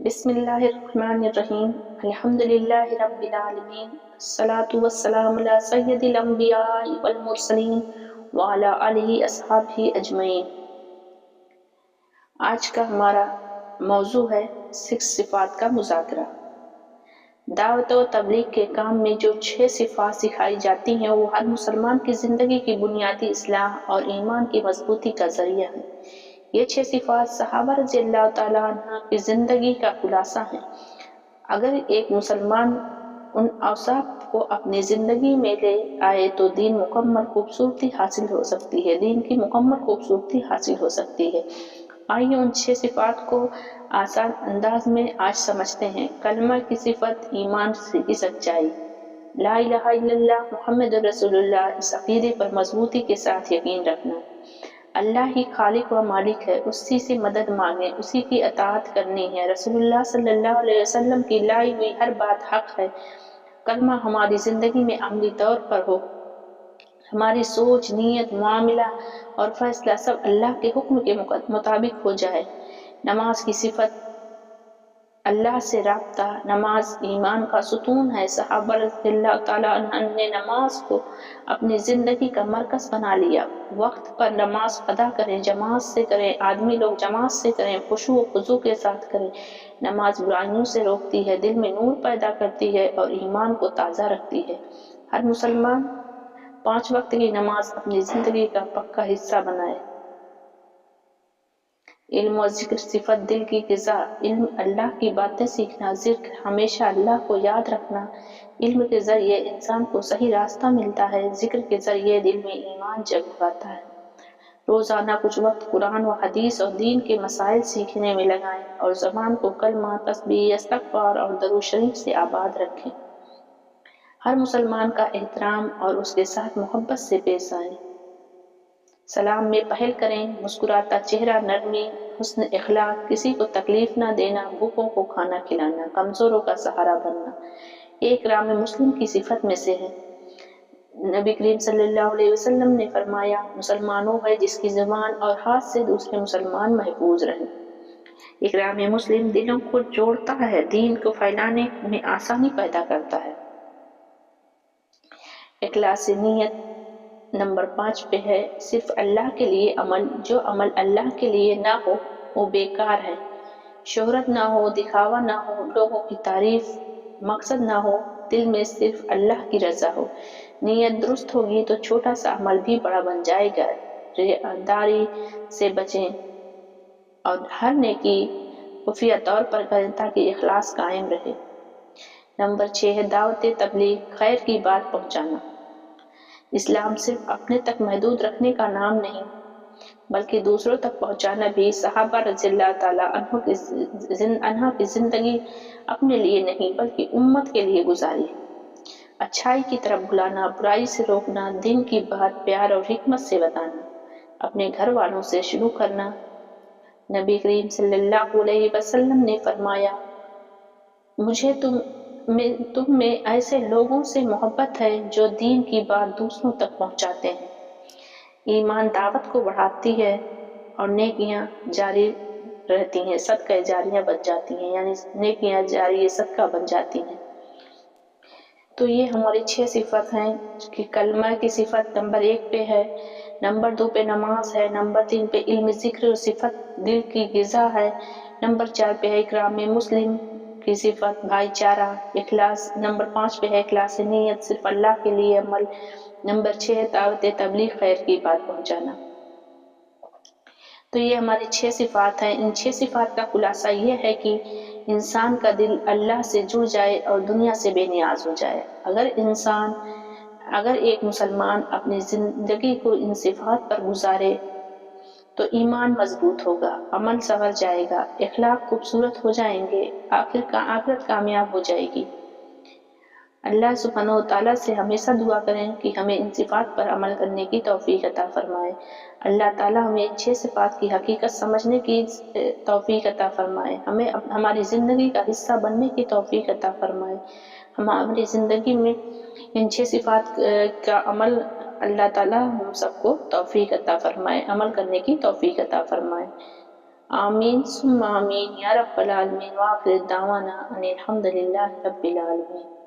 بسم اللہ الرحمن الرحیم الحمدللہ رب العالمین الصلاۃ والسلام علی سید الانبیاء والمرسلین وعلی آلہ اصحابہ اجمعین۔ آج کا ہمارا موضوع ہے 6 صفات کا مذاکرہ۔ دعوت و تبلیغ کے کام میں جو 6 صفات سکھائی جاتی ہیں وہ ہر مسلمان کی زندگی کی بنیادی اصلاح اور ایمان کی مضبوطی کا ذریعہ ہیں۔ یہ 6 صفات صحابہ رضی اللہ تعالیٰ عنہ کی زندگی کا خلاصہ ہیں۔ اگر ایک مسلمان ان اوصاف کو اپنی زندگی میں لے آئے تو دین کی مکمل خوبصورتی حاصل ہو سکتی ہے۔ آئیے ان 6 صفات کو آسان انداز میں آج سمجھتے ہیں۔ کلمہ کی صفت، ایمان کی سچائی، لا الہ الا اللہ محمد رسول اللہ، اس عقیدے پر مضبوطی کے ساتھ یقین رکھنا۔ اللہ ہی خالق و مالک ہے، اسی سے مدد مانگیں، اسی کی اطاعت کرنی ہے۔ رسول اللہ صلی اللہ علیہ وسلم کی لائی ہوئی ہر بات حق ہے۔ کلمہ ہماری زندگی میں عملی طور پر ہو، ہماری سوچ، نیت، معاملہ اور فیصلہ سب اللہ کے حکم کے مطابق ہو جائے۔ نماز کی صفت، اللہ سے رابطہ۔ نماز ایمان کا ستون ہے۔ صحابہ رضی اللہ تعالیٰ عنہ نے نماز کو اپنی زندگی کا مرکز بنا لیا۔ وقت پر نماز ادا کریں، جماعت سے کریں، آدمی لوگ جماعت سے کریں، خشوع و خضوع کے ساتھ کریں۔ نماز برائیوں سے روکتی ہے، دل میں نور پیدا کرتی ہے اور ایمان کو تازہ رکھتی ہے۔ ہر مسلمان 5 وقت کی نماز اپنی زندگی کا پکا حصہ بنائے۔ علم و ذکر صفت، دل کی غذا۔ علم، اللہ کی باتیں سیکھنا۔ ذکر، ہمیشہ اللہ کو یاد رکھنا۔ علم کے ذریعے انسان کو صحیح راستہ ملتا ہے، ذکر کے ذریعے دل میں ایمان جگاتا ہے۔ روزانہ کچھ وقت قرآن و حدیث اور دین کے مسائل سیکھنے میں لگائیں اور زبان کو کلمہ، تسبیح، استغفار اور درود شریف سے آباد رکھیں۔ ہر مسلمان کا احترام اور اس کے ساتھ محبت سے پیش آئیں۔ سلام میں پہل کریں، مسکراتا چہرہ، نرمی، حسن اخلاق، کسی کو تکلیف نہ دینا، بھوکوں کو کھانا کھلانا، کمزوروں کا سہارا بننا، یہ اکرام مسلم کی صفت میں سے ہے۔ نبی کریم صلی اللہ علیہ وسلم نے فرمایا، مسلمان وہ ہے جس کی زبان اور ہاتھ سے دوسرے مسلمان محفوظ رہیں۔ اکرام مسلم دلوں کو جوڑتا ہے، دین کو پھیلانے میں آسانی پیدا کرتا ہے۔ اخلاص نیت نمبر 5 پہ ہے، صرف اللہ کے لیے عمل۔ جو عمل اللہ کے لیے نہ ہو وہ بیکار ہے۔ شہرت نہ ہو، دکھاوا نہ ہو، لوگوں کی تعریف مقصد نہ ہو، دل میں صرف اللہ کی رضا ہو۔ نیت درست ہوگی تو چھوٹا سا عمل بھی بڑا بن جائے گا۔ ریاکاری سے بچیں اور ہر نیکی خفیہ طور پر کریں تاکہ اخلاص قائم رہے۔ نمبر 6 ہے دعوت تبلیغ، خیر کی بات پہنچانا۔ اسلام صرف اپنے تک محدود رکھنے کا نام نہیں بلکہ دوسروں تک پہنچانا بھی۔ صحابہ رضی اللہ تعالیٰ عنہ کی زندگی اپنے لیے نہیں بلکہ امت کے لیے گزاری۔ اچھائی کی طرف بلانا، برائی سے روکنا، دین کی بات پیار اور حکمت سے بتانا، اپنے گھر والوں سے شروع کرنا۔ نبی کریم صلی اللہ علیہ وسلم نے فرمایا، مجھے تم میں ایسے لوگوں سے محبت ہے جو دین کی بات دوسروں تک پہنچاتے ہیں۔ ایمان دعوت کو بڑھاتی ہے اور نیکیاں جاری رہتی ہیں، صدقہ جاریہ بن جاتی ہیں، یعنی نیکیاں جاری صدقہ بن جاتی ہیں۔ تو یہ ہماری 6 صفت ہیں کہ کلمہ کی صفت نمبر 1 پہ ہے، نمبر 2 پہ نماز ہے، نمبر 3 پہ علم ذکر صفت دل کی غذا ہے، نمبر 4 پہ ہے اکرام مسلم کی صفت بھائی چارہ اخلاص، نمبر 5 پہ ہے اخلاص نیت صرف اللہ کے لیے عمل، نمبر 6 ہے دعوت تبلیغ خیر کی بات پہنچانا۔ تو یہ ہماری 6 صفات ہیں۔ ان 6 صفات کا خلاصہ یہ ہے کہ انسان کا دل اللہ سے جڑ جائے اور دنیا سے بے نیاز ہو جائے۔ اگر ایک مسلمان اپنی زندگی کو ان صفات پر گزارے تو ایمان مضبوط ہوگا، عمل سنور جائے گا، اخلاق خوبصورت ہو جائیں گے، آخرت کامیاب ہو جائے گی۔ اللہ سبحانہ وتعالیٰ سے ہمیشہ دعا کریں کہ ہمیں ان صفات پر عمل کرنے کی توفیق عطا فرمائے۔ اللہ تعالیٰ ہمیں ان 6 صفات کی حقیقت سمجھنے کی توفیق عطا فرمائے، ہمیں ہماری زندگی کا حصہ بننے کی توفیق عطا فرمائے۔ ہماری زندگی میں ان 6 صفات کا عمل اللہ تعالیٰ ہم سب کو توفیق عطا فرمائے، عمل کرنے کی توفیق عطا فرمائے۔ آمین ثم آمین یا رب العالمین، وآخر دعوانا ان الحمد للہ رب العالمین۔